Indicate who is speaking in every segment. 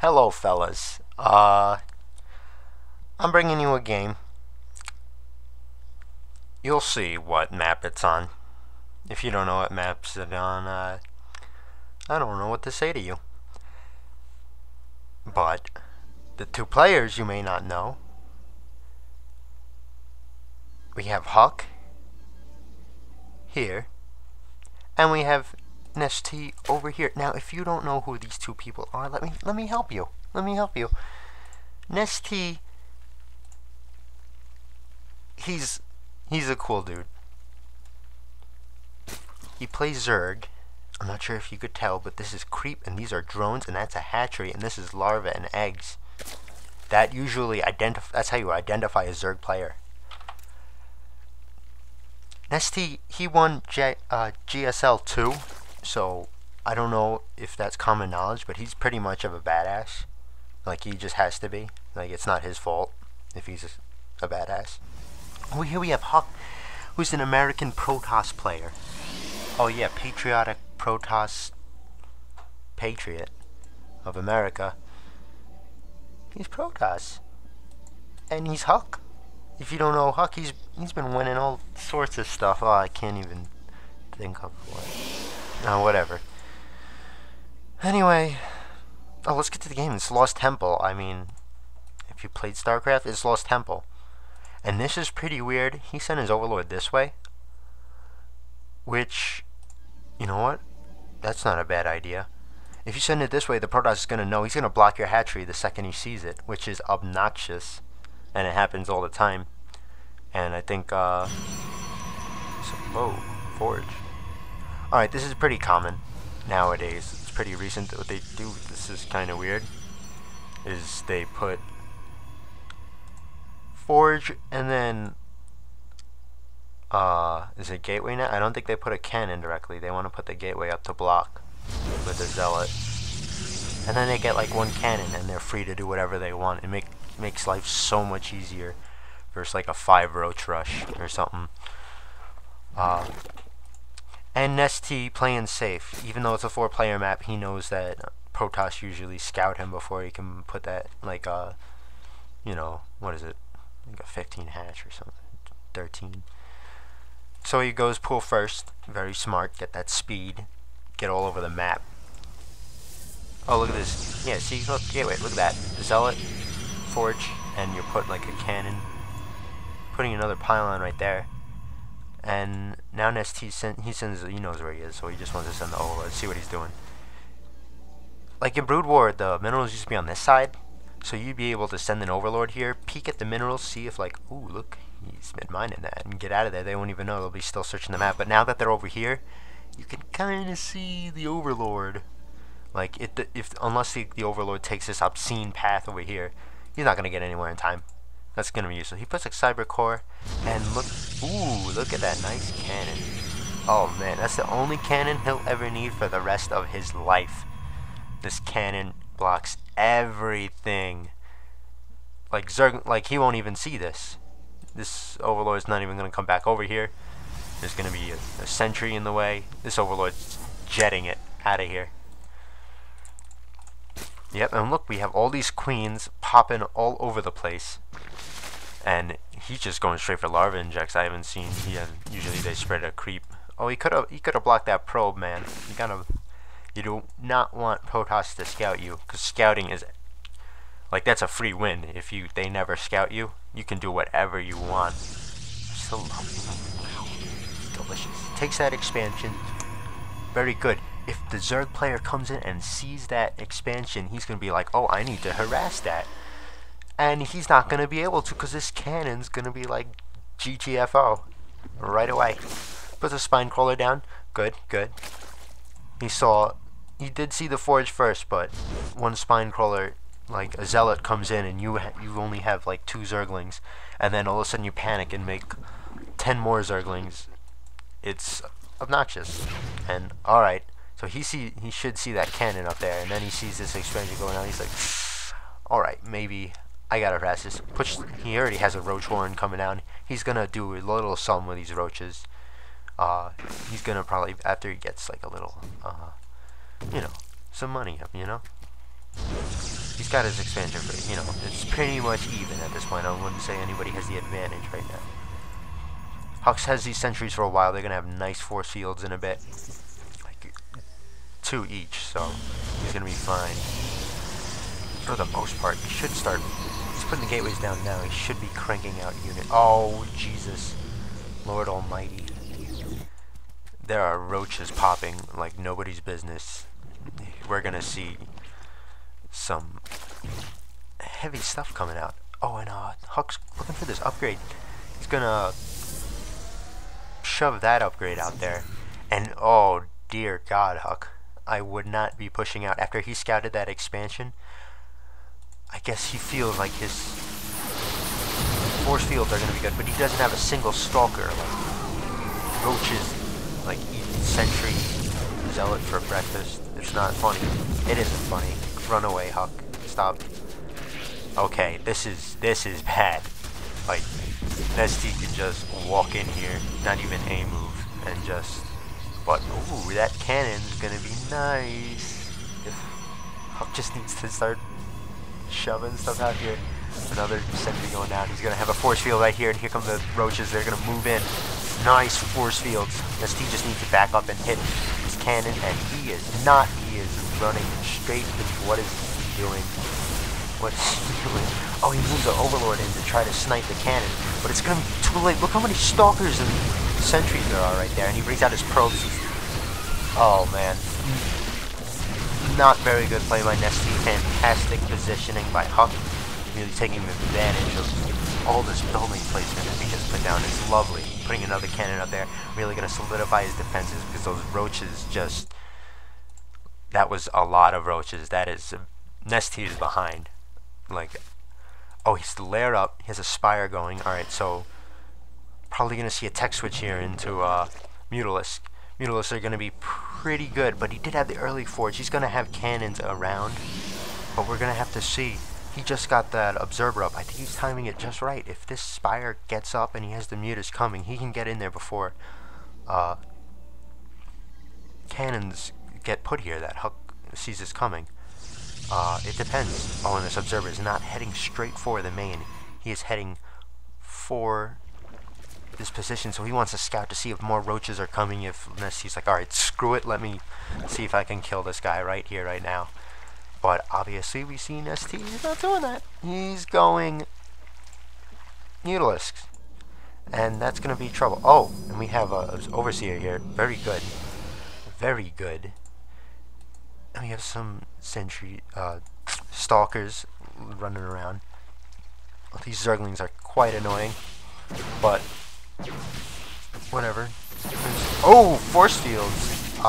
Speaker 1: Hello, fellas. I'm bringing you a game. You'll see what map it's on. If you don't know what map's it on, I don't know what to say to you. But the two players you may not know. We have Huck here, and we have Nestea over here. Now, if you don't know who these two people are, let me help you. Let me help you. Nestea, he's a cool dude. He plays Zerg. I'm not sure if you could tell, but this is creep, and these are drones, and that's a hatchery, and this is larvae and eggs. That usually that's how you identify a Zerg player. Nestea, he won GSL 2, so I don't know if that's common knowledge, but he's pretty much of a badass. Like, he just has to be. Like, it's not his fault if he's a badass. Oh, here we have Huck, who's an American Protoss player. Oh yeah, patriotic Protoss patriot of America. He's Protoss. And he's Huck. If you don't know Huck, he's been winning all sorts of stuff. Oh, I can't even think of what. No, whatever. Anyway, let's get to the game. It's Lost Temple. I mean, if you played StarCraft, it's Lost Temple. And this is pretty weird. He sent his Overlord this way. Which, you know what? That's not a bad idea. If you send it this way, the Protoss is going to know. He's going to block your hatchery the second he sees it, which is obnoxious. And it happens all the time. And I think, whoa, Forge. Alright, this is pretty common nowadays. It's pretty recent. What they do, this is kind of weird, is they put Forge and then, is it Gateway now? I don't think they put a cannon directly. They want to put the Gateway up to block with the Zealot. And then they get like one cannon and they're free to do whatever they want. It makes life so much easier versus like a 5 roach rush or something. And Nestea playing safe. Even though it's a 4-player map, he knows that Protoss usually scout him before he can put that, like, you know, what is it? Like a 15 hatch or something. 13. So he goes pool first. Very smart. Get that speed. Get all over the map. Oh, look at this. Yeah, see, look, Gateway, look at that. Zealot, Forge, and you're putting like a cannon. Putting another pylon right there. And now Nestea he knows where he is, so he just wants to send the Overlord. See what he's doing. Like in Brood War, the minerals used to be on this side, so you'd be able to send an Overlord here, peek at the minerals, see if like, ooh, look, he's been mining that, and get out of there. They won't even know. They'll be still searching the map. But now that they're over here, you can kind of see the Overlord. Like, unless the Overlord takes this obscene path over here, he's not gonna get anywhere in time. That's gonna be useful. He puts like Cyber Core, and look at that nice cannon. Oh man, that's the only cannon he'll ever need for the rest of his life. This cannon blocks everything. Like Zerg, like he won't even see this. This Overlord is not even gonna come back over here. There's gonna be a sentry in the way. This Overlord's jetting it out of here. Yep, and look, we have all these queens popping all over the place. And he's just going straight for larva injects. I haven't seen. Usually they spread a creep. Oh, he could have blocked that probe, man. You do not want Protoss to scout you, because scouting is like, that's a free win. If they never scout you, you can do whatever you want. So wow, delicious. Takes that expansion. Very good. If the Zerg player comes in and sees that expansion, he's gonna be like, oh, I need to harass that. And he's not going to be able to, because this cannon's going to be like GTFO right away. Puts a spine crawler down. Good, good. He did see the Forge first, but one spine crawler, like a Zealot, comes in and you only have like 2 Zerglings, and then all of a sudden you panic and make 10 more Zerglings. It's obnoxious. And alright, so he should see that cannon up there, and then he sees this expansion going on. He's like, alright, maybe I gotta harass this. He already has a roach horn coming down. He's gonna do a little something with these roaches. He's gonna probably, after he gets like a little, you know, some money up, you know. He's got his expansion for, you know, it's pretty much even at this point. I wouldn't say anybody has the advantage right now. Hux has these sentries for a while. They're going to have nice force fields in a bit. Like 2 each, so he's going to be fine. For the most part, he should start. He's putting the gateways down now. He should be cranking out unit. Oh, Jesus. Lord Almighty. There are roaches popping like nobody's business. We're going to see some heavy stuff coming out. Oh, and Huck's looking for this upgrade. He's gonna shove that upgrade out there. And oh dear God, Huck, I would not be pushing out after he scouted that expansion. I guess he feels like his force fields are gonna be good, but he doesn't have a single stalker. Like roaches, like eat sentry zealot for breakfast. It's not funny. It isn't funny. Run away, Huck. Stop. Okay, this is bad. Like, Nestea can just walk in here, not even a move, and just... But, ooh, that cannon's gonna be nice. If Huck just needs to start shoving stuff out here. Another sentry going down. He's gonna have a force field right here, and here come the roaches. They're gonna move in. Nice force fields. Nestea just needs to back up and hit his cannon, and he is not. He is running straight into what is he doing? What is he doing? Oh, he moves the Overlord in to try to snipe the cannon, but it's gonna be too late. Look how many stalkers and sentries there are right there, and he brings out his probes. Oh man, not very good play by Nestea. Fantastic positioning by Huck, really taking advantage of all this building placement that he just put down. It's lovely. Putting another cannon up there, really gonna solidify his defenses because those roaches just. That was a lot of roaches. That is Nestea is behind. Like, oh, he's the lair up. He has a spire going. All right, so probably gonna see a tech switch here into Mutalisk. Mutalisks are gonna be pretty good, but he did have the early forge. He's gonna have cannons around, but we're gonna have to see. He just got that observer up. I think he's timing it just right. If this spire gets up and he has the mutas coming, he can get in there before cannons get put here that Huck sees is coming. It depends. Oh, and this observer is not heading straight for the main. He is heading for this position, so he wants to scout to see if more roaches are coming. If Nestea's like, alright, screw it, let me see if I can kill this guy right here, right now. But obviously we see Nestea, he's not doing that. He's going Mutalisks. And that's going to be trouble. Oh, and we have an Overseer here. Very good. Very good. And we have some sentry stalkers running around. Well, these zerglings are quite annoying. But whatever. Oh, force fields.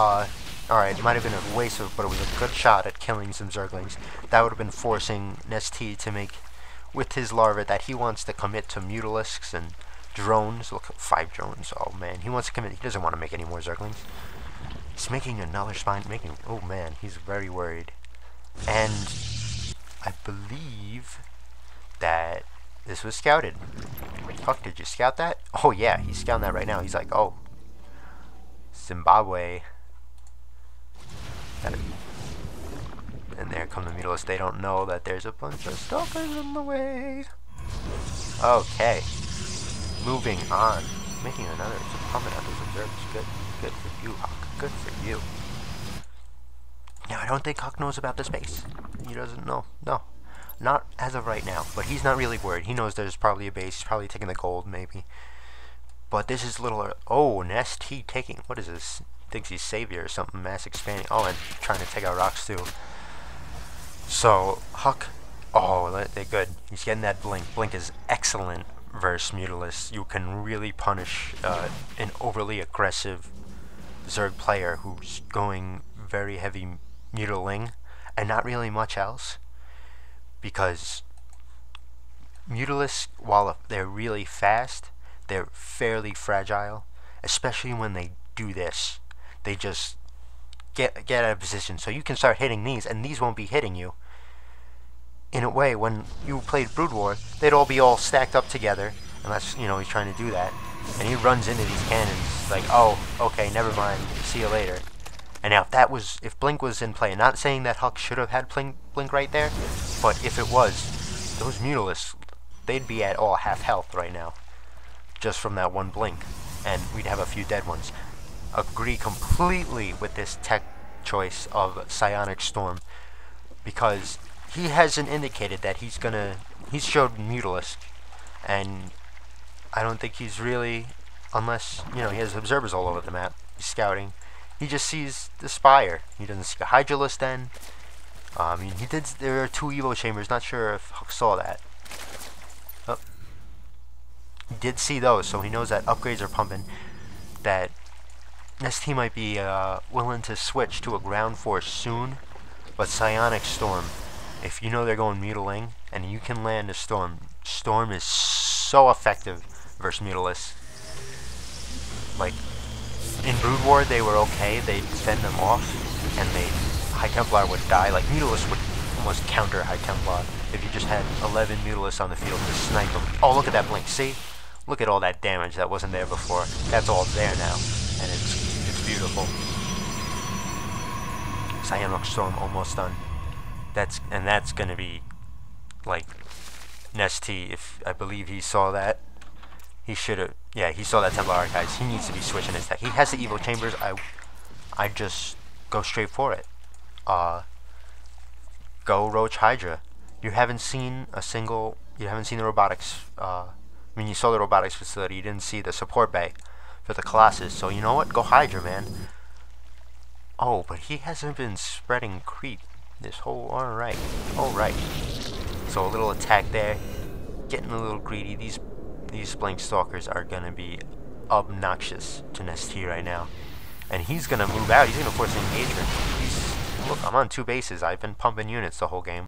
Speaker 1: Alright, it might have been a waste of, but it was a good shot at killing some zerglings. That would have been forcing Nestea to make, with his larva, that he wants to commit to Mutalisks and drones. Look, 5 drones. Oh man, he wants to commit. He doesn't want to make any more zerglings. He's making another spine. Oh man, he's very worried. And I believe that this was scouted. Fuck, did you scout that? Oh yeah, he's scouting that right now. He's like, oh, Zimbabwe. And there come the Mutalisks. They don't know that there's a bunch of stalkers in the way. Okay. Moving on. Making another comment on those observers. Good. Good for you, Huck. Good for you. Now, I don't think Huck knows about the space. He doesn't know. No. Not as of right now. But he's not really worried. He knows there's probably a base. He's probably taking the gold, maybe. But this is little... Oh, Nestea taking... What is this? Thinks he's savior or something. Mass expanding. Oh, and trying to take out rocks, too. So, Huck... Oh, they're good. He's getting that blink. Blink is excellent versus Mutalisks. You can really punish an overly aggressive Zerg player who's going very heavy Mutaling and not really much else. Because Mutalisks, while they're really fast, they're fairly fragile. Especially when they do this. They just get out of position. So you can start hitting these, and these won't be hitting you. In a way, when you played Brood War, they'd all be all stacked up together. Unless, you know, he's trying to do that. And he runs into these cannons like, oh, okay, never mind. See you later. And now, if Blink was in play, not saying that Huck should have had Blink right there, But if it was, those Mutalisks, they'd be at all half health right now, just from that one blink, and we'd have a few dead ones. Agree completely with this tech choice of Psionic Storm, because he hasn't indicated that he's showed Mutalisk, and I don't think he's really, unless, he has observers all over the map, he's scouting, he just sees the Spire. He doesn't see a Hydralisk then. There are 2 Evo Chambers, not sure if Huck saw that. Oh. He did see those, so he knows that upgrades are pumping, that Nestea might be willing to switch to a ground force soon, but Psionic Storm, if you know they're going Mutaling, and you can land a Storm, Storm is so effective versus Mutalisks. Like, in Brood War, they were okay, they'd fend them off, and High Templar would die. Like, Mutalisks would almost counter High Templar if you just had 11 Mutalisks on the field to snipe them. Oh, look at that blink, see? Look at all that damage that wasn't there before. That's all there now, and it's beautiful. Psionic Storm almost done. That's gonna be, like, Nestea, if I believe he saw that. He should have, yeah, he saw that Templar Archives. He needs to be switching his tech. He has the Evo Chambers. I just go straight for it. Go Roach Hydra. You haven't seen the robotics, you saw the robotics facility, you didn't see the support bay for the Colossus, so you know what? Go Hydra, man. Oh, but he hasn't been spreading creep this whole, alright. So a little attack there, getting a little greedy. These Blink Stalkers are gonna be obnoxious to Nestea right now. And he's gonna move out, he's gonna force an engagement. Look, I'm on 2 bases, I've been pumping units the whole game.